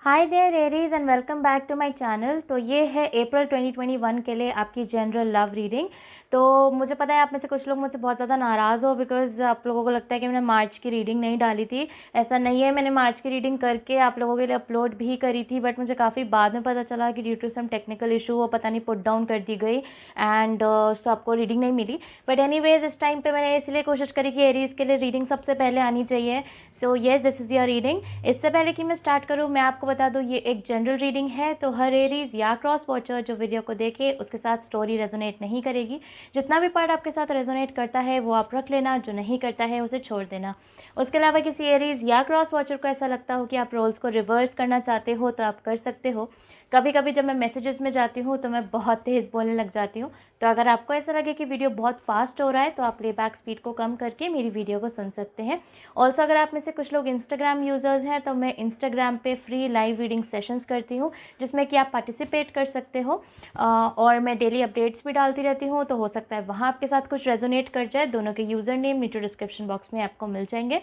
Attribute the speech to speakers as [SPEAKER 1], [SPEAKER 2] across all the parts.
[SPEAKER 1] Hi there Aries and welcome back to my channel. तो ये है अप्रैल 2021 के लिए आपकी जनरल लव रीडिंग। तो मुझे पता है आप में से कुछ लोग मुझसे बहुत ज़्यादा नाराज़ हो बिकॉज़ आप लोगों को लगता है कि मैंने मार्च की रीडिंग नहीं डाली थी। ऐसा नहीं है, मैंने मार्च की रीडिंग करके आप लोगों के लिए अपलोड भी करी थी, बट मुझे काफ़ी बाद में पता चला कि due to some technical issue वो पता नहीं पुट डाउन कर दी गई एंड सो आपको रीडिंग नहीं मिली। बट एनीवेज इस टाइम पे मैंने इसलिए कोशिश करी कि एरीज़ के लिए रीडिंग सबसे पहले आनी चाहिए। So yes, this is your reading. इससे पहले कि मैं स्टार्ट करूँ, मैं आपको बता दूँ ये एक जनरल रीडिंग है, तो हर एरीज या क्रॉस वॉचर जो वीडियो को देखे उसके साथ स्टोरी रेजोनेट नहीं करेगी। जितना भी पार्ट आपके साथ रेजोनेट करता है वो आप रख लेना, जो नहीं करता है उसे छोड़ देना। उसके अलावा किसी एरीज या क्रॉस वॉचर को ऐसा लगता हो कि आप रोल्स को रिवर्स करना चाहते हो तो आप कर सकते हो। कभी कभी जब मैं मैसेजेस में जाती हूँ तो मैं बहुत तेज़ बोलने लग जाती हूँ, तो अगर आपको ऐसा लगे कि वीडियो बहुत फास्ट हो रहा है तो आप प्लेबैक स्पीड को कम करके मेरी वीडियो को सुन सकते हैं। ऑल्सो अगर आप में से कुछ लोग इंस्टाग्राम यूज़र्स हैं तो मैं इंस्टाग्राम पे फ्री लाइव रीडिंग सेशंस करती हूँ जिसमें कि आप पार्टिसिपेट कर सकते हो। और मैं डेली अपडेट्स भी डालती रहती हूँ, तो हो सकता है वहाँ आपके साथ कुछ रेजोनेट कर जाए। दोनों के यूज़र नेम नीचे डिस्क्रिप्शन बॉक्स में आपको मिल जाएंगे।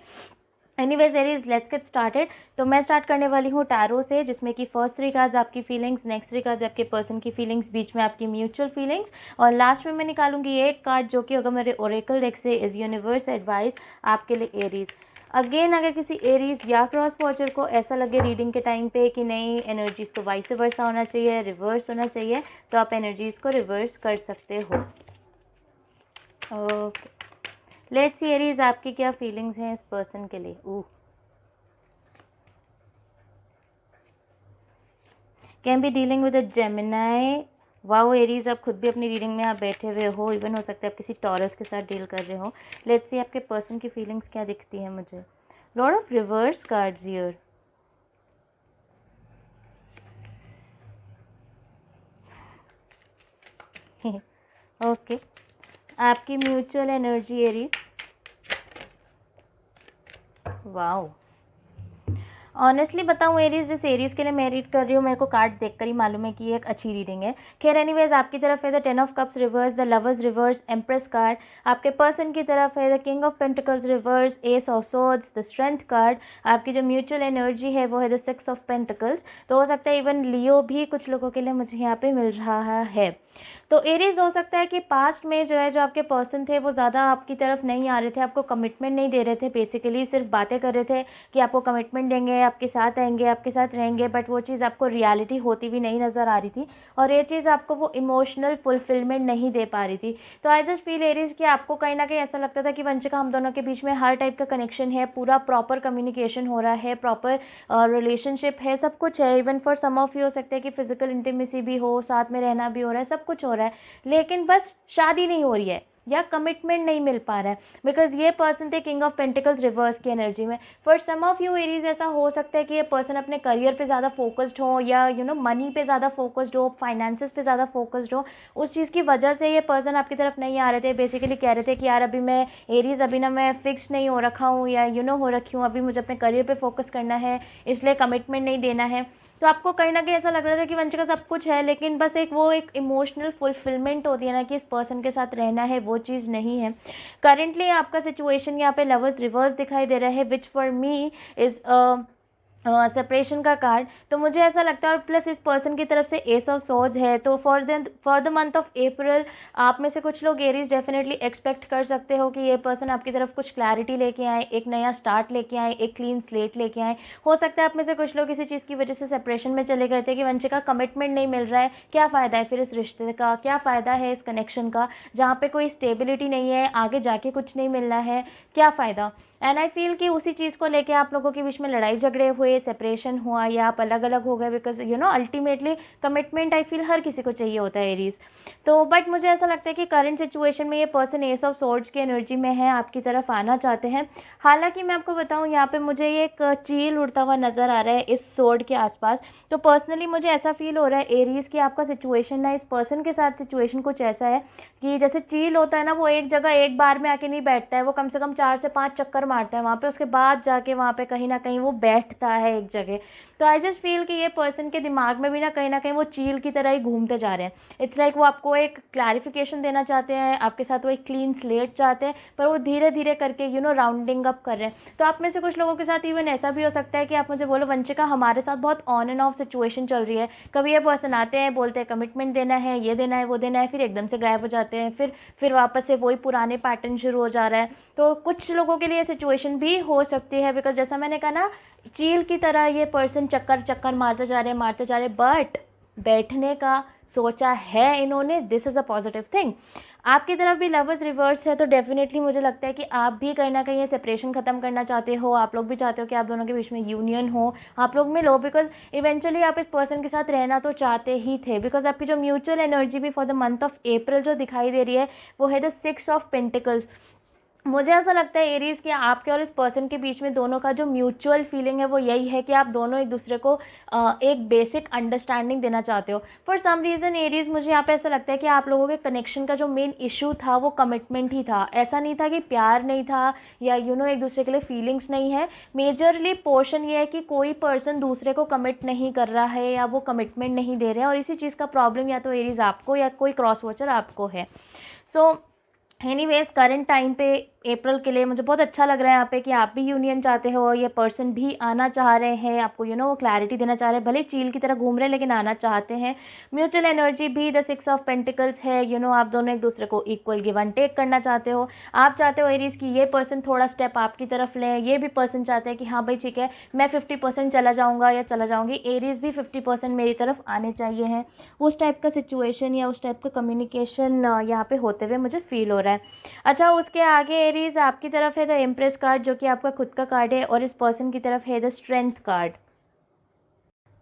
[SPEAKER 1] Anyways Aries, let's get started. तो मैं स्टार्ट करने वाली हूँ टैरो से, जिसमें कि फर्स्ट 3 कार्ड्स आपकी फीलिंग्स, नेक्स्ट 3 कार्ड्स आपके पर्सन की फीलिंग्स, बीच में आपकी म्यूचुअल फीलिंग्स, और लास्ट में मैं निकालूंगी एक कार्ड जो कि अगर मेरे ओरेकल डेक से इज़ यूनिवर्स एडवाइस आपके लिए एरीज। अगेन, अगर किसी एरीज या क्रॉस वॉचर को ऐसा लगे रीडिंग के टाइम पे कि नहीं एनर्जीज तो वाइस वर्सा होना चाहिए, रिवर्स होना चाहिए, तो आप एनर्जीज को रिवर्स कर सकते हो। ओके, लेट्स सी एरीज आपकी क्या फीलिंग्स हैं इस पर्सन के लिए। Can be dealing with a Gemini. Wow Aries, आप खुद भी अपनी रीडिंग में आप बैठे हुए हो, इवन हो सकता है आप किसी टॉरस के साथ डील कर रहे हो। लेट्स सी आपके पर्सन की फीलिंग्स क्या दिखती हैं मुझे। Lord of reverse cards here. Okay, आपकी mutual energy Aries. Wow, honestly बताऊँ एरीज, जिस एरीज के लिए मैं रीड कर रही हूँ मेरे को कार्ड्स देखकर ही मालूम है कि ये एक अच्छी रीडिंग है। खैर एनीवेज, आपकी तरफ है the 10 of cups reverse, the lovers reverse, empress card. आपके पर्सन की तरफ है the king of pentacles reverse, S of swords, the strength card. आपकी जो म्यूचुअल एनर्जी है वो है द 6 ऑफ पेंटिकल्स। तो हो सकता है इवन लियो भी कुछ लोगों के लिए मुझे यहाँ पे मिल रहा है। तो एरीज, हो सकता है कि पास्ट में जो है जो आपके पर्सन थे वो ज़्यादा आपकी तरफ नहीं आ रहे थे, आपको कमिटमेंट नहीं दे रहे थे, बेसिकली सिर्फ बातें कर रहे थे कि आपको कमिटमेंट देंगे, आपके साथ आएंगे, आपके साथ रहेंगे, बट वो चीज़ आपको रियलिटी होती भी नहीं नज़र आ रही थी और ये चीज़ आपको वो इमोशनल फुलफिलमेंट नहीं दे पा रही थी। तो आई जस्ट फील एरीज कि आपको कहीं ना कहीं ऐसा लगता था कि वंशिका हम दोनों के बीच में हर टाइप का कनेक्शन है, पूरा प्रॉपर कम्युनिकेशन हो रहा है, प्रॉपर रिलेशनशिप है, सब कुछ है। Even for some of you हो सकता है कि फिजिकल इंटीमेसी भी हो, साथ में रहना भी हो रहा है, सब कुछ हो रहा है, लेकिन बस शादी नहीं हो रही है या कमिटमेंट नहीं मिल पा रहा है। बिकॉज ये पर्सन थे किंग ऑफ पेंटिकल्स रिवर्स की एनर्जी में। For some of you Aries, ऐसा हो सकता है कि ये पर्सन अपने करियर पे ज़्यादा फोकस्ड हो या मनी पे ज़्यादा फोकस्ड हो, फाइनेंसेस पे ज़्यादा फोकस्ड हो। उस चीज़ की वजह से ये पर्सन आपकी तरफ नहीं आ रहे थे। बेसिकली कह रहे थे कि यार अभी मैं एरीज, अभी ना मैं फिक्स नहीं हो रखा हूँ या हो रखी हूँ, अभी मुझे अपने करियर पे फोकस करना है, इसलिए कमिटमेंट नहीं देना है। तो आपको कहीं ना कहीं ऐसा लग रहा था कि वंशिका सब कुछ है, लेकिन बस एक इमोशनल फुलफिलमेंट होती है ना कि इस पर्सन के साथ रहना है, वो चीज़ नहीं है। करेंटली आपका सिचुएशन यहाँ पे लवर्स रिवर्स दिखाई दे रहा है, which for me is separation का कार्ड। तो मुझे ऐसा लगता है, और प्लस इस पर्सन की तरफ से एस ऑफ सोर्ड्स है, तो for the month of April आप में से कुछ लोग एरीज डेफिनेटली एक्सपेक्ट कर सकते हो कि ये पर्सन आपकी तरफ कुछ क्लैरिटी लेके आए, एक नया स्टार्ट लेके आए, एक क्लीन स्लेट लेके आए। हो सकता है आप में से कुछ लोग किसी चीज़ की वजह से सेपरेशन में चले गए थे कि वंशिका कमिटमेंट नहीं मिल रहा है, क्या फ़ायदा है फिर इस रिश्ते का, क्या फ़ायदा है इस कनेक्शन का जहाँ पे कोई स्टेबिलिटी नहीं है, आगे जाके कुछ नहीं मिलना है, क्या फ़ायदा। एंड आई फील कि उसी चीज़ को लेके आप लोगों के बीच में लड़ाई झगड़े हुए, सेपरेशन हुआ या आप अलग अलग हो गए, because ultimately commitment I feel हर किसी को चाहिए होता है एरीज। तो बट मुझे ऐसा लगता है कि करंट सिचुएशन में ये पर्सन एस ऑफ सोर्ड्स की एनर्जी में है, आपकी तरफ आना चाहते हैं। हालांकि मैं आपको बताऊं, यहाँ पे मुझे ये एक चील उड़ता हुआ नज़र आ रहा है इस सोर्ड के आसपास। तो पर्सनली मुझे ऐसा फील हो रहा है एरीज कि आपका सिचुएशन ना, इस पर्सन के साथ सिचुएशन कुछ ऐसा है कि जैसे चील होता है ना, वो एक जगह एक बार में आके नहीं बैठता है, वो कम से कम 4 से 5 चक्कर मारता है वहाँ पे, उसके बाद जाके वहाँ पे कहीं ना कहीं वो बैठता है एक जगह। तो आई जस्ट फील कि ये पर्सन के दिमाग में भी ना कहीं वो चील की तरह ही घूमते जा रहे हैं। इट्स लाइक वो आपको एक क्लैरिफिकेशन देना चाहते हैं, आपके साथ वो एक क्लीन स्लेट चाहते हैं, पर वो धीरे धीरे करके राउंडिंग अप कर रहे हैं। तो आप में से कुछ लोगों के साथ इवन ऐसा भी हो सकता है कि आप मुझे बोलो वंशिका हमारे साथ बहुत ऑन एंड ऑफ सिचुएशन चल रही है, कभी ये पर्सन आते हैं बोलते हैं कमिटमेंट देना है, ये देना है, वो देना है, फिर एकदम से गायब हो जाते हैं, फिर वापस से वही पुराने पैटर्न शुरू हो जा रहा है। तो कुछ लोगों के लिए सिचुएशन भी हो सकती है, बिकॉज जैसा मैंने कहा ना, चील की तरह ये पर्सन चक्कर चक्कर मारते जा रहे, बट बैठने का सोचा है इन्होंने। This is a positive thing. आपकी तरफ भी लवर्स रिवर्स है, तो डेफिनेटली मुझे लगता है कि आप भी कहीं ना कहीं ये सेपरेशन ख़त्म करना चाहते हो। आप लोग भी चाहते हो कि आप दोनों के बीच में यूनियन हो, आप लोग मिलो, बिकॉज इवेंचुअली आप इस पर्सन के साथ रहना तो चाहते ही थे। बिकॉज आपकी जो म्यूचुअल एनर्जी भी for the month of April जो दिखाई दे रही है वो है द 6 ऑफ पेंटिकल्स। मुझे ऐसा लगता है एरीज कि आपके और इस पर्सन के बीच में दोनों का जो म्यूचुअल फीलिंग है वो यही है कि आप दोनों एक दूसरे को एक बेसिक अंडरस्टैंडिंग देना चाहते हो। फॉर सम रीज़न एरीज मुझे यहाँ पे ऐसा लगता है कि आप लोगों के कनेक्शन का जो मेन इशू था वो कमिटमेंट ही था। ऐसा नहीं था कि प्यार नहीं था या एक दूसरे के लिए फीलिंग्स नहीं है। मेजरली पोर्शन ये है कि कोई पर्सन दूसरे को कमिट नहीं कर रहा है या वो कमिटमेंट नहीं दे रहे हैं, और इसी चीज़ का प्रॉब्लम या तो एरीज आपको या कोई क्रॉस वॉचर आपको है। सो एनीवेज करंट टाइम पे अप्रैल के लिए मुझे बहुत अच्छा लग रहा है यहाँ पे कि आप भी यूनियन चाहते हो, ये पर्सन भी आना चाह रहे हैं, आपको वो क्लैरिटी देना चाह रहे हैं, भले चील की तरह घूम रहे हैं लेकिन आना चाहते हैं। म्यूचुअल एनर्जी भी द 6 ऑफ पेंटिकल्स है। आप दोनों एक दूसरे को इक्वल गिव एंड टेक करना चाहते हो। आप चाहते हो एरीज की ये पर्सन थोड़ा स्टेप आपकी तरफ लें, ये भी पर्सन चाहते हैं कि हाँ भाई ठीक है मैं 50% चला जाऊँगा या चला जाऊँगी, एरीज भी 50% मेरी तरफ आने चाहिए हैं। उस टाइप का सिचुएशन या उस टाइप का कम्युनिकेशन यहाँ पे होते हुए मुझे फील हो रहा है। अच्छा, उसके आगे एरीज आपकी तरफ है द एम्प्रेस कार्ड जो कि आपका खुद का कार्ड है, और इस पर्सन की तरफ है द स्ट्रेंथ कार्ड।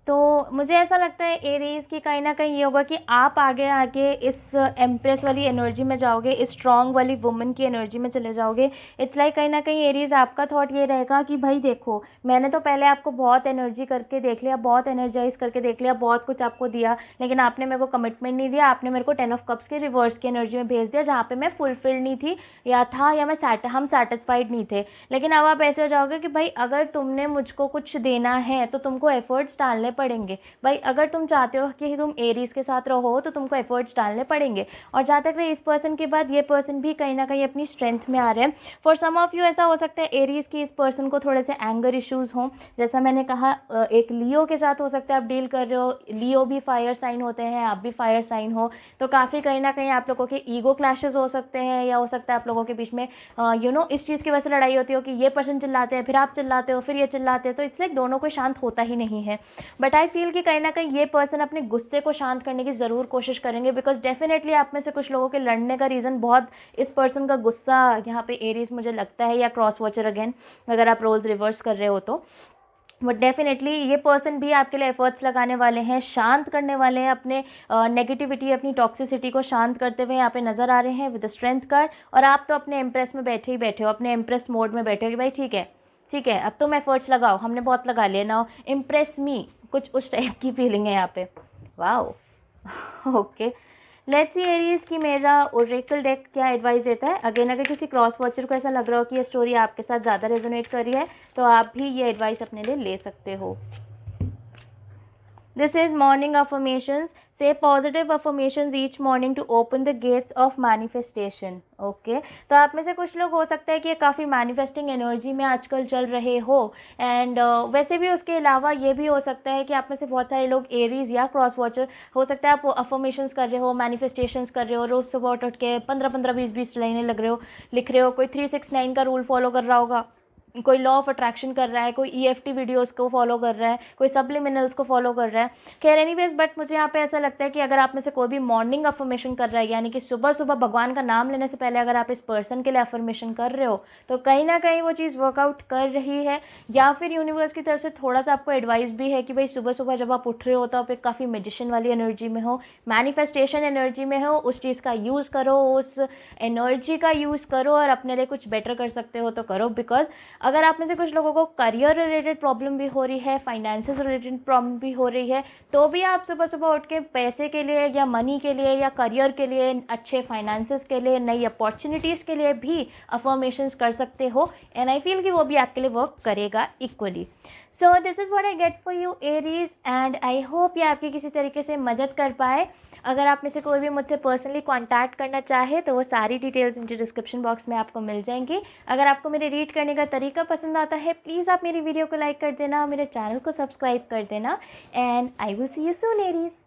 [SPEAKER 1] तो मुझे ऐसा लगता है एरीज की कहीं ना कहीं ये होगा कि आप आगे आगे इस एम्प्रेस वाली एनर्जी में जाओगे, इस स्ट्रॉन्ग वाली वुमन की एनर्जी में चले जाओगे। इट्स लाइक कहीं ना कहीं एरीज आपका थॉट ये रहेगा कि भाई देखो मैंने तो पहले आपको बहुत एनर्जी करके देख लिया, बहुत एनर्जाइज करके देख लिया, बहुत कुछ आपको दिया, लेकिन आपने मेरे को कमिटमेंट नहीं दिया। आपने मेरे को 10 ऑफ कप्स के रिवर्स की एनर्जी में भेज दिया जहाँ पे मैं फुलफिल नहीं थी या था, या हम सेटिस्फाइड नहीं थे। लेकिन अब आप ऐसे हो जाओगे कि भाई अगर तुमने मुझको कुछ देना है तो तुमको एफर्ट्स डालने पड़ेंगे। भाई अगर तुम चाहते हो कि तुम एरीज के साथ रहो तो तुमको एफर्ट्स डालने पड़ेंगे। और जहाँ तक रही इस पर्सन के बाद, ये पर्सन भी कहीं ना कहीं अपनी स्ट्रेंथ में आ रहे हैं। फॉर सम ऑफ यू ऐसा हो सकता है एरीज की इस पर्सन को थोड़े से एंगर इश्यूज हों। जैसा मैंने कहा एक लियो के साथ हो सकता है आप डील कर रहे हो, लियो भी फायर साइन होते हैं, आप भी फायर साइन हो, तो काफ़ी कहीं ना कहीं आप लोगों के ईगो क्लैशेस हो सकते हैं, या हो सकता है आप लोगों के बीच में इस चीज़ की वजह से लड़ाई होती हो कि ये पर्सन चिल्लाते हैं, फिर आप चिल्लाते हो, फिर ये चिल्लाते हैं, तो इट्स लाइक दोनों को शांत होता ही नहीं है। बट आई फील कि कहीं ना कहीं ये पर्सन अपने गुस्से को शांत करने की ज़रूर कोशिश करेंगे, बिकॉज डेफिनेटली आप में से कुछ लोगों के लड़ने का रीज़न बहुत इस पर्सन का गुस्सा यहाँ पे एरीज मुझे लगता है, या क्रॉस वॉचर अगेन अगर आप रोल्स रिवर्स कर रहे हो तो। बट डेफिनेटली ये पर्सन भी आपके लिए एफर्ट्स लगाने वाले हैं, शांत करने वाले हैं, अपने नेगेटिविटी अपनी टॉक्सिसिटी को शांत करते हुए यहाँ पे नज़र आ रहे हैं विद द स्ट्रेंथ कार्ड। और आप तो अपने एम्प्रेस में बैठे ही बैठे हो, अपने एम्प्रेस मोड में बैठे हो कि भाई ठीक है अब तुम एफर्ट्स लगाओ, हमने बहुत लगा लिया, नाउ इम्प्रेस मी, कुछ उस टाइप की फीलिंग है यहाँ पे। Wow okay, let's see Aries की मेरा ओरेकल डेक क्या एडवाइस देता है। अगेन अगर किसी क्रॉस वॉचर को ऐसा लग रहा हो कि ये स्टोरी आपके साथ ज़्यादा रेजोनेट कर रही है तो आप भी ये एडवाइस अपने लिए ले सकते हो। This is morning affirmations. Say positive affirmations each morning to open the gates of manifestation. Okay? तो आप में से कुछ लोग हो सकता है कि काफ़ी मैनिफेस्टिंग एनर्जी में आजकल चल रहे हो, एंड वैसे भी उसके अलावा ये भी हो सकता है कि आप में से बहुत सारे लोग एरीज या क्रॉस वॉचर हो सकता है आप अफर्मेशंस कर रहे हो, मैनिफेस्टेशंस कर रहे हो, रोज़ सुबह उठ के 15-15, 20-20 लाइनें लिख रहे हो, कोई 369 का रूल फॉलो कर रहा होगा, कोई लॉ ऑफ अट्रैक्शन कर रहा है, कोई EFT वीडियोस को फॉलो कर रहा है, कोई सब्लिमिनल्स को फॉलो कर रहा है। खैर एनीवेज, बट मुझे यहाँ पे ऐसा लगता है कि अगर आप में से कोई भी मॉर्निंग अफर्मेशन कर रहा है, यानी कि सुबह सुबह भगवान का नाम लेने से पहले अगर आप इस पर्सन के लिए अफर्मेशन कर रहे हो, तो कहीं ना कहीं वो चीज़ वर्कआउट कर रही है। या फिर यूनिवर्स की तरफ से थोड़ा सा आपको एडवाइस भी है कि भाई सुबह सुबह जब आप उठ रहे हो तो आप एक काफ़ी मेजिशियन वाली एनर्जी में हो, मैनिफेस्टेशन एनर्जी में हो, उस चीज़ का यूज़ करो, उस एनर्जी का यूज़ करो और अपने लिए कुछ बेटर कर सकते हो तो करो। बिकॉज अगर आप में से कुछ लोगों को करियर रिलेटेड प्रॉब्लम भी हो रही है, फाइनेंसेस रिलेटेड प्रॉब्लम भी हो रही है, तो भी आप सुबह सुबह उठ के पैसे के लिए या मनी के लिए या करियर के लिए, अच्छे फाइनेंसेस के लिए, नई अपॉर्चुनिटीज़ के लिए भी अफर्मेशंस कर सकते हो, एंड आई फील कि वो भी आपके लिए वर्क करेगा equally. So this is what I get for you Aries, and I hope ये आपकी किसी तरीके से मदद कर पाए. अगर आप में से कोई भी मुझसे पर्सनली कांटेक्ट करना चाहे तो वो सारी डिटेल्स नीचे डिस्क्रिप्शन बॉक्स में आपको मिल जाएंगी. अगर आपको मेरे रीड करने का तरीका पसंद आता है, प्लीज़ आप मेरी वीडियो को लाइक कर देना, मेरे चैनल को सब्सक्राइब कर देना, and I will see you soon Aries.